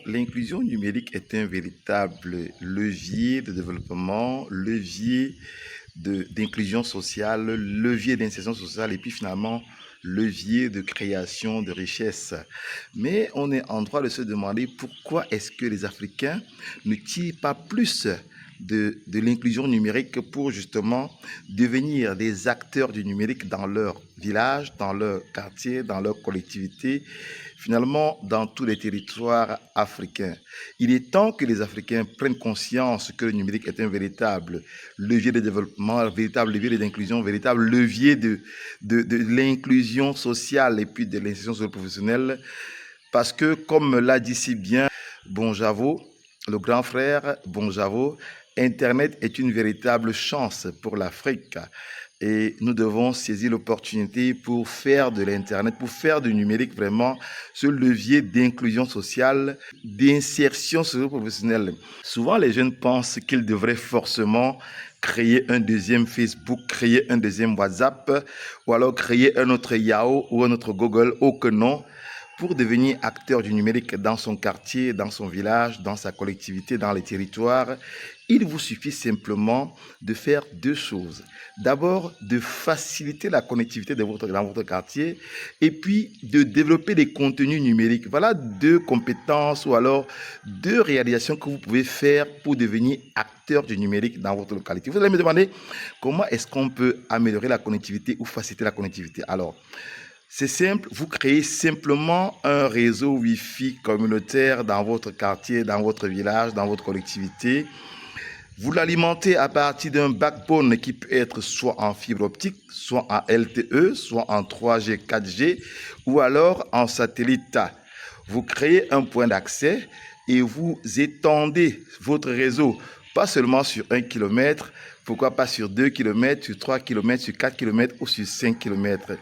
L'inclusion numérique est un véritable levier de développement, levier d'inclusion sociale, levier d'insertion sociale et puis finalement levier de création de richesse. Mais on est en droit de se demander pourquoi est-ce que les Africains ne tirent pas plus de l'inclusion numérique pour justement devenir des acteurs du numérique dans leur village, dans leur quartier, dans leur collectivité, finalement dans tous les territoires africains. Il est temps que les Africains prennent conscience que le numérique est un véritable levier de développement, un véritable levier d'inclusion, un véritable levier de l'inclusion sociale et puis de l'insertion professionnelle. Parce que, comme l'a dit si bien Bonjavo, le grand frère Bonjavo, Internet est une véritable chance pour l'Afrique. Et nous devons saisir l'opportunité pour faire de l'Internet, pour faire du numérique vraiment ce levier d'inclusion sociale, d'insertion socio-professionnelle. Souvent, les jeunes pensent qu'ils devraient forcément créer un deuxième Facebook, créer un deuxième WhatsApp, ou alors créer un autre Yahoo ou un autre Google, ou que non, pour devenir acteur du numérique dans son quartier, dans son village, dans sa collectivité, dans les territoires. Il vous suffit simplement de faire deux choses. D'abord, de faciliter la connectivité dans votre quartier et puis de développer des contenus numériques. Voilà deux compétences ou alors deux réalisations que vous pouvez faire pour devenir acteur du numérique dans votre localité. Vous allez me demander comment est-ce qu'on peut améliorer la connectivité ou faciliter la connectivité. Alors, c'est simple, vous créez simplement un réseau Wi-Fi communautaire dans votre quartier, dans votre village, dans votre collectivité. Vous l'alimentez à partir d'un backbone qui peut être soit en fibre optique, soit en LTE, soit en 3G, 4G ou alors en satellite. Vous créez un point d'accès et vous étendez votre réseau, pas seulement sur 1 km, pourquoi pas sur 2 km, sur 3 km, sur 4 km ou sur 5 km.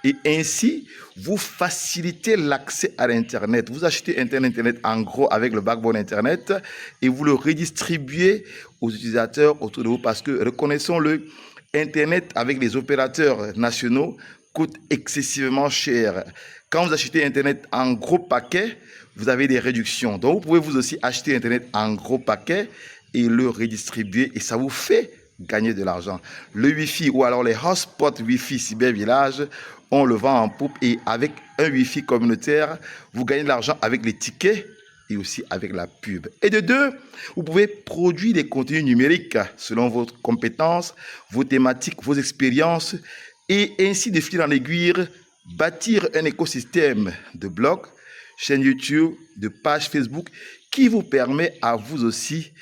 Et ainsi, vous facilitez l'accès à l'Internet. Vous achetez Internet en gros avec le backbone Internet et vous le redistribuez aux utilisateurs autour de vous parce que, reconnaissons-le, Internet avec les opérateurs nationaux coûte excessivement cher. Quand vous achetez Internet en gros paquet, vous avez des réductions. Donc, vous pouvez vous aussi acheter Internet en gros paquet et le redistribuer et ça vous fait gagner de l'argent. Le Wi-Fi ou alors les hotspots Wi-Fi cybervillage, on le vend en poupe et avec un Wi-Fi communautaire, vous gagnez de l'argent avec les tickets et aussi avec la pub. Et de deux, vous pouvez produire des contenus numériques selon votre compétence, vos thématiques, vos expériences et ainsi de fil en aiguille, bâtir un écosystème de blogs, chaînes YouTube, de pages Facebook qui vous permet à vous aussi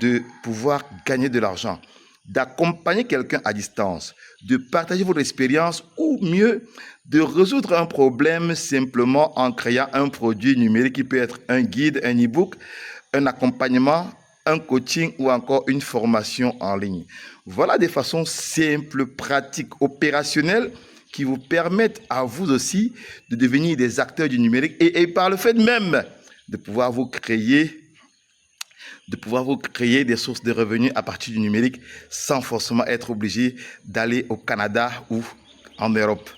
de pouvoir gagner de l'argent, d'accompagner quelqu'un à distance, de partager votre expérience ou mieux, de résoudre un problème simplement en créant un produit numérique qui peut être un guide, un e-book, un accompagnement, un coaching ou encore une formation en ligne. Voilà des façons simples, pratiques, opérationnelles qui vous permettent à vous aussi de devenir des acteurs du numérique et par le fait même de pouvoir vous créer des sources de revenus à partir du numérique sans forcément être obligé d'aller au Canada ou en Europe.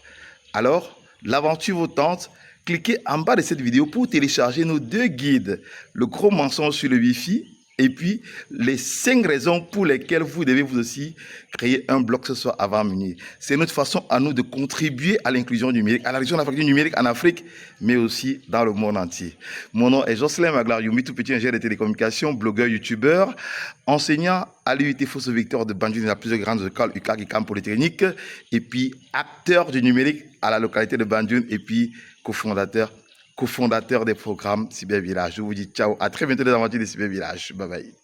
Alors, l'aventure vous tente, cliquez en bas de cette vidéo pour télécharger nos deux guides, le gros mensonge sur le Wi-Fi et puis les 5 raisons pour lesquelles vous devez vous aussi créer un blog ce soir avant minuit. C'est notre façon à nous de contribuer à l'inclusion numérique, à la région du numérique en Afrique, mais aussi dans le monde entier. Mon nom est Jocelyn Maglar Youmi, tout petit ingénieur de télécommunications, blogueur, youtubeur, enseignant à l'UIT Fosso Victor de Banjul, la plus grande école UCAG Camp Polytechnique, et puis acteur du numérique à la localité de Banjul, et puis cofondateur des programmes Cybervillage. Je vous dis ciao, à très bientôt dans les aventures de Cybervillage. Bye bye.